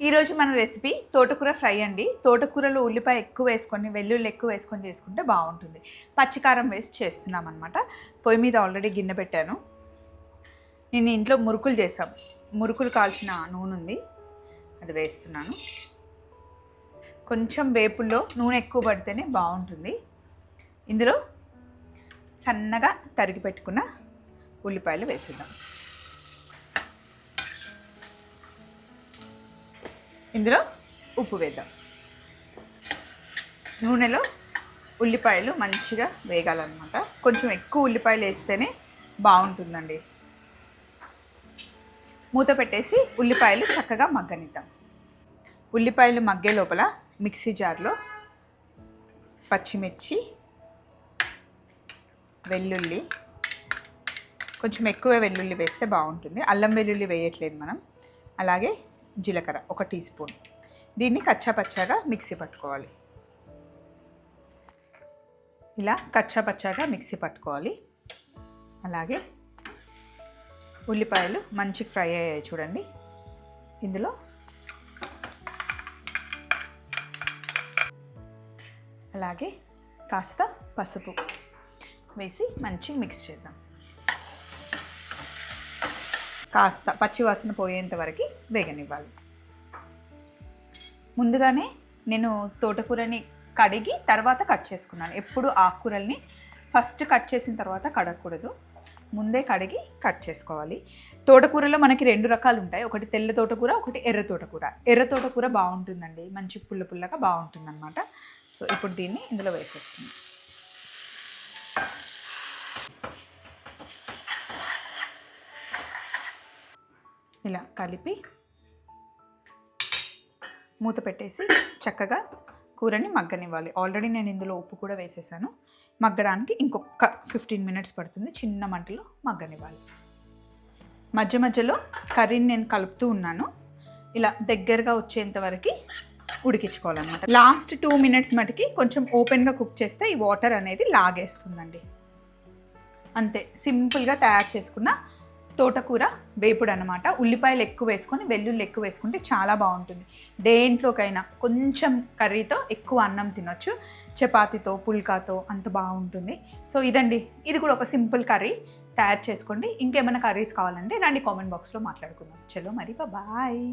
ఈరోజు మన రెసిపీ తోటకూర ఫ్రై అండి. తోటకూరలో ఉల్లిపాయ ఎక్కువ వేసుకొని వెల్లుల్లి ఎక్కువ వేసుకొని చేసుకుంటే బాగుంటుంది. పచ్చికారం వేసి చేస్తున్నాం అనమాట. పొయ్యి మీద ఆల్రెడీ గిన్నె పెట్టాను. నేను ఇంట్లో మురుకులు చేసాం. మురుకులు కాల్చిన నూనె ఉంది, అది వేస్తున్నాను. కొంచెం వేపుల్లో నూనె ఎక్కువ పడితేనే బాగుంటుంది. ఇందులో సన్నగా తరిగి పెట్టుకున్న ఉల్లిపాయలు వేసేద్దాం. ఇందులో ఉప్పు వేద్దాం. నూనెలో ఉల్లిపాయలు మంచిగా వేగాలన్నమాట. కొంచెం ఎక్కువ ఉల్లిపాయలు వేస్తేనే బాగుంటుందండి. మూత పెట్టేసి ఉల్లిపాయలు చక్కగా మగ్గనిద్దాం. ఉల్లిపాయలు మగ్గే లోపల మిక్సీ జార్లో పచ్చిమిర్చి, వెల్లుల్లి, కొంచెం ఎక్కువ వెల్లుల్లి వేస్తే బాగుంటుంది. అల్లం వెల్లుల్లి వేయట్లేదు మనం. అలాగే జీలకర్ర 1 టీ స్పూన్. దీన్ని కచ్చాపచ్చాగా మిక్సీ పట్టుకోవాలి. ఇలా కచ్చాపచ్చాగా మిక్సీ పట్టుకోవాలి. అలాగే ఉల్లిపాయలు మంచి ఫ్రై అయ్యాయి చూడండి. ఇందులో అలాగే కాస్త పసుపు వేసి మంచి మిక్స్ చేద్దాం. కాస్త పచ్చివాసన పోయేంత వరకు వేగనివ్వాలి. ముందుగానే నేను తోటకూరని కడిగి తర్వాత కట్ చేసుకున్నాను. ఎప్పుడు ఆకుకూరల్ని ఫస్ట్ కట్ చేసిన తర్వాత కడగకూడదు, ముందే కడిగి కట్ చేసుకోవాలి. తోటకూరలో మనకి 2 రకాలు ఉంటాయి. ఒకటి తెల్ల తోటకూర, ఒకటి ఎర్ర తోటకూర. ఎర్ర తోటకూర బాగుంటుందండి, మంచి పుల్ల పుల్లగా బాగుంటుంది అనమాట. సో ఇప్పుడు దీన్ని ఇందులో వేసేస్తున్నాం. ఇలా కలిపి మూత పెట్టేసి చక్కగా కూరని మగ్గనివ్వాలి. ఆల్రెడీ నేను ఇందులో ఉప్పు కూడా వేసేసాను. మగ్గడానికి ఇంకొక 15 మినిట్స్ పడుతుంది. చిన్న మంటలో మగ్గనివ్వాలి. మధ్య మధ్యలో కర్రీని నేను కలుపుతూ ఉన్నాను. ఇలా దగ్గరగా వచ్చేంత వరకు ఉడికించుకోవాలన్నమాట. లాస్ట్ 2 మినిట్స్ మటుకి కొంచెం ఓపెన్గా కుక్ చేస్తే ఈ వాటర్ అనేది లాగేస్తుందండి. అంతే, సింపుల్గా తయారు చేసుకున్న తోటకూర వేపుడు అనమాట. ఉల్లిపాయలు ఎక్కువ వేసుకొని వెల్లుల్లి ఎక్కువ వేసుకుంటే చాలా బాగుంటుంది. దేంట్లోకైనా కొంచెం కర్రీతో ఎక్కువ అన్నం తినొచ్చు. చపాతీతో, పుల్కాతో అంత బాగుంటుంది. సో ఇదండి, ఇది కూడా ఒక సింపుల్ కర్రీ. తయారు చేసుకోండి. ఇంకేమైనా కర్రీస్ కావాలంటే రండి, కామెంట్ బాక్స్లో మాట్లాడుకుందాం. చలో మరి, బాయ్.